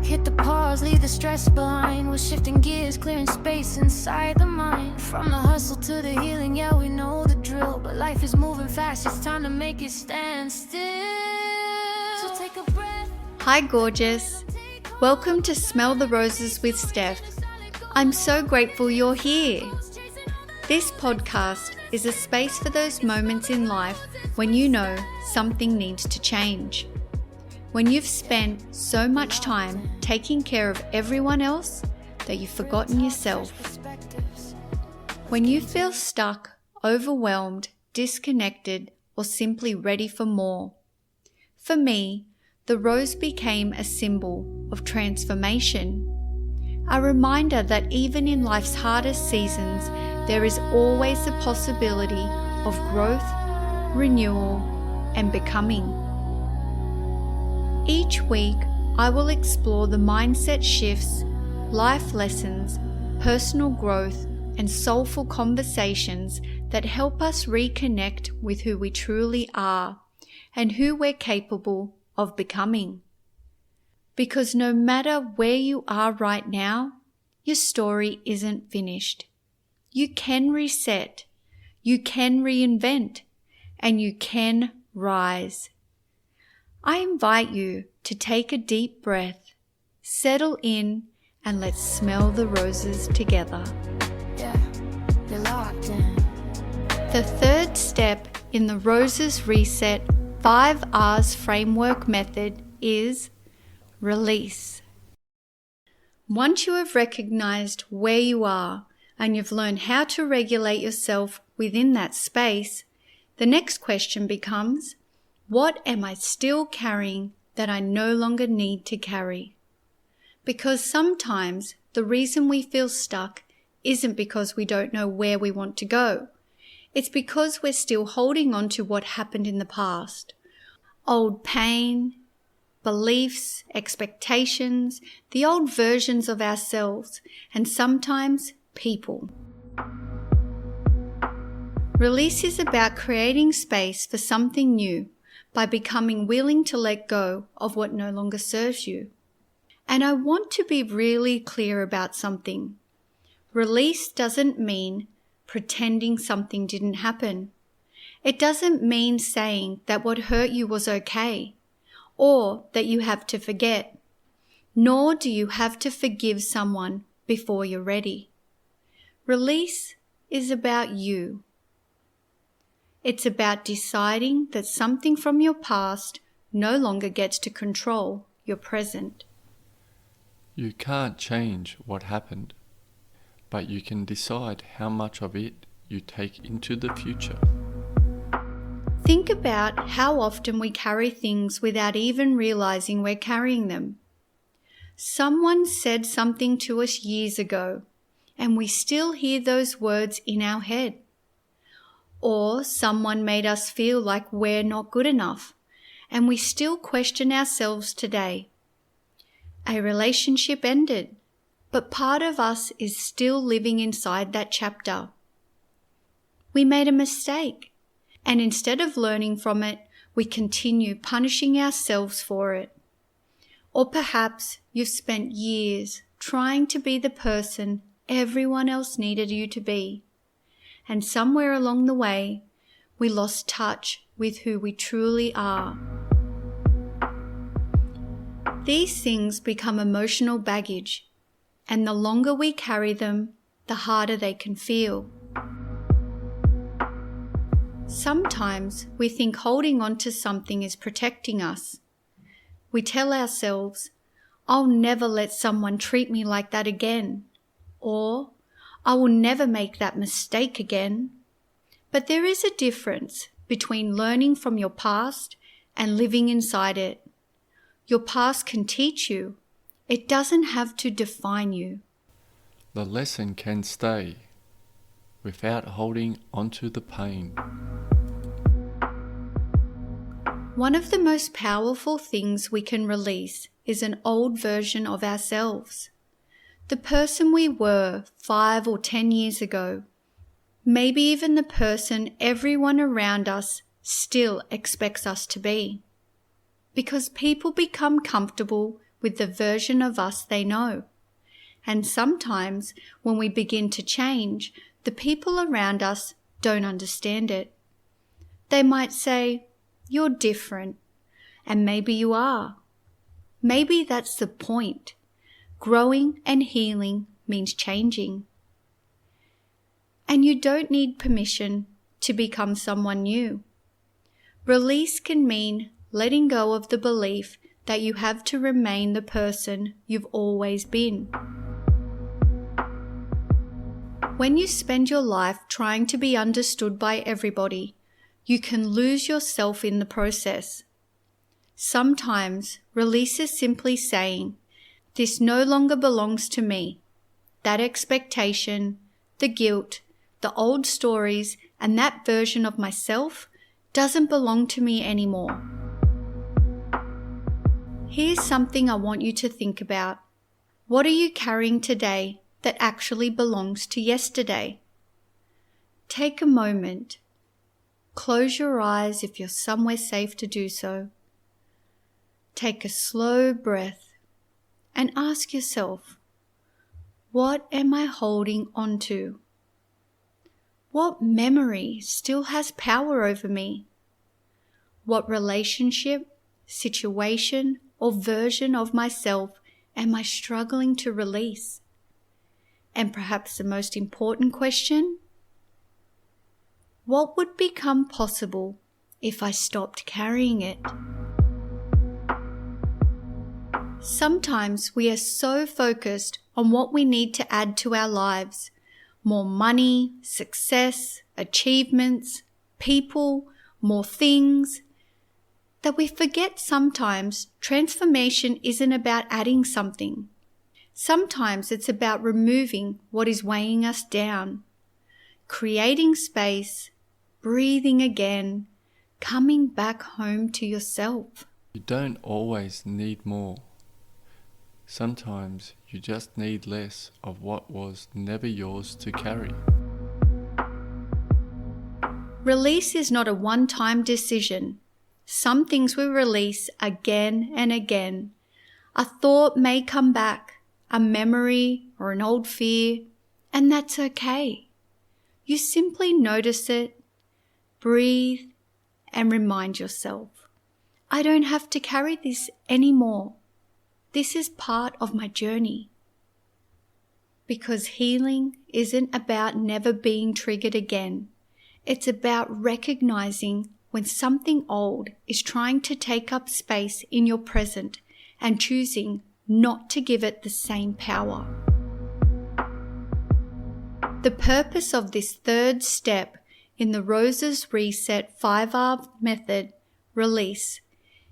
back, hit the pause, leave the stress behind. We're shifting gears, clearing space inside the mind. From the hustle to the healing, yeah, we know the drill. But life is moving fast, it's time to make it stand still. So take a breath. Hi gorgeous, welcome to Smell the Roses with Steph. I'm so grateful you're here. This podcast is a space for those moments in life when you know something needs to change. When you've spent so much time taking care of everyone else that you've forgotten yourself. When you feel stuck, overwhelmed, disconnected, or simply ready for more. For me, the rose became a symbol of transformation. A reminder that even in life's hardest seasons, there is always the possibility of growth, renewal, and becoming. Each week, I will explore the mindset shifts, life lessons, personal growth, and soulful conversations that help us reconnect with who we truly are and who we're capable of becoming. Because no matter where you are right now, your story isn't finished. You can reset, you can reinvent, and you can rise. I invite you to take a deep breath, settle in, and let's smell the roses together. Yeah, you're locked in. The third step in the Roses Reset 5 R's framework method is release. Once you have recognized where you are and you've learned how to regulate yourself within that space, the next question becomes, what am I still carrying that I no longer need to carry? Because sometimes the reason we feel stuck isn't because we don't know where we want to go. It's because we're still holding on to what happened in the past. Old pain, beliefs, expectations, the old versions of ourselves, and sometimes people. Release is about creating space for something new by becoming willing to let go of what no longer serves you. And I want to be really clear about something. Release doesn't mean pretending something didn't happen. It doesn't mean saying that what hurt you was okay, or that you have to forget. Nor do you have to forgive someone before you're ready. Release is about you. It's about deciding that something from your past no longer gets to control your present. You can't change what happened, but you can decide how much of it you take into the future. Think about how often we carry things without even realizing we're carrying them. Someone said something to us years ago, and we still hear those words in our head. Or someone made us feel like we're not good enough, and we still question ourselves today. A relationship ended, but part of us is still living inside that chapter. We made a mistake, and instead of learning from it, we continue punishing ourselves for it. Or perhaps you've spent years trying to be the person everyone else needed you to be. And somewhere along the way, we lost touch with who we truly are. These things become emotional baggage, and the longer we carry them, the harder they can feel. Sometimes we think holding on to something is protecting us. We tell ourselves, I'll never let someone treat me like that again, or I will never make that mistake again. But there is a difference between learning from your past and living inside it. Your past can teach you. It doesn't have to define you. The lesson can stay without holding onto the pain. One of the most powerful things we can release is an old version of ourselves. The person we were 5 or 10 years ago. Maybe even the person everyone around us still expects us to be. Because people become comfortable with the version of us they know. And sometimes when we begin to change, the people around us don't understand it. They might say, "You're different," and maybe you are. Maybe that's the point. Growing and healing means changing. And you don't need permission to become someone new. Release can mean letting go of the belief that you have to remain the person you've always been. When you spend your life trying to be understood by everybody, you can lose yourself in the process. Sometimes release is simply saying, "This no longer belongs to me. That expectation, the guilt, the old stories, and that version of myself doesn't belong to me anymore." Here's something I want you to think about. What are you carrying today that actually belongs to yesterday? Take a moment. Close your eyes if you're somewhere safe to do so. Take a slow breath and ask yourself, what am I holding on to? What memory still has power over me? What relationship, situation, or version of myself am I struggling to release? And perhaps the most important question, what would become possible if I stopped carrying it? Sometimes we are so focused on what we need to add to our lives, more money, success, achievements, people, more things, that we forget sometimes transformation isn't about adding something. Sometimes it's about removing what is weighing us down, creating space, breathing again, coming back home to yourself. You don't always need more. Sometimes you just need less of what was never yours to carry. Release is not a one-time decision. Some things we release again and again. A thought may come back, a memory or an old fear, and that's okay. You simply notice it, breathe, and remind yourself, I don't have to carry this anymore. This is part of my journey. Because healing isn't about never being triggered again. It's about recognizing when something old is trying to take up space in your present and choosing not to give it the same power. The purpose of this third step in the Roses Reset 5R method, release,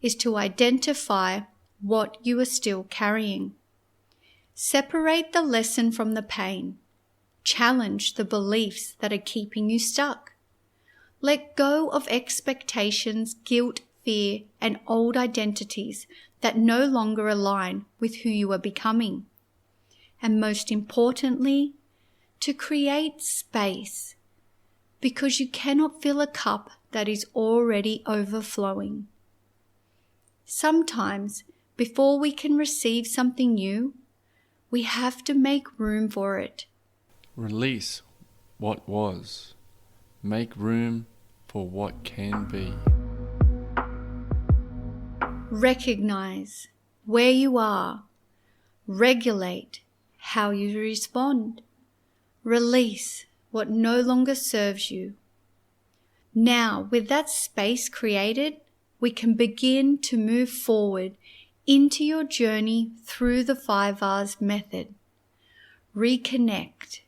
is to identify what you are still carrying. Separate the lesson from the pain. Challenge the beliefs that are keeping you stuck. Let go of expectations, guilt, fear, and old identities that no longer align with who you are becoming. And most importantly, to create space, because you cannot fill a cup that is already overflowing. Sometimes, before we can receive something new, we have to make room for it. Release what was. Make room for what can be. Recognize where you are. Regulate how you respond. Release what no longer serves you. Now, with that space created, we can begin to move forward into your journey through the 5Rs method. Reconnect.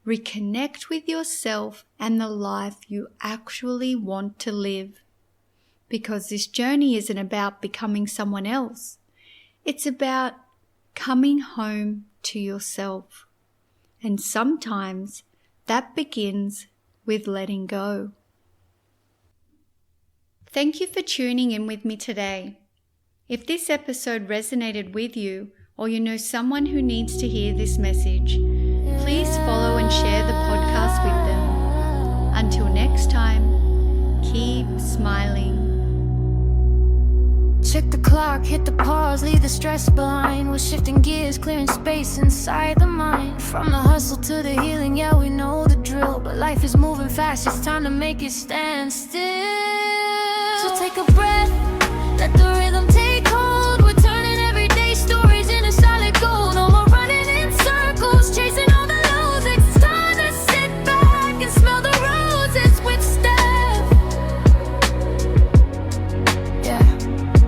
Reconnect with yourself and the life you actually want to live. Because this journey isn't about becoming someone else. It's about coming home to yourself. And sometimes that begins with letting go. Thank you for tuning in with me today. If this episode resonated with you, or you know someone who needs to hear this message, please follow and share the podcast with them. Until next time, keep smiling. Check the clock, hit the pause, leave the stress stress behind. We're shifting gears, clearing space inside the mind. From the hustle to the healing, yeah, we know the drill. But life is moving fast, it's time to make it stand still. So take a breath, let the rhythm take hold. We're turning everyday stories into solid gold. No more running in circles, chasing all the lows. It's time to sit back and smell the roses with Steph. Yeah,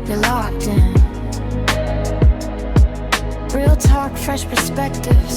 you're locked in. Real talk, fresh perspective.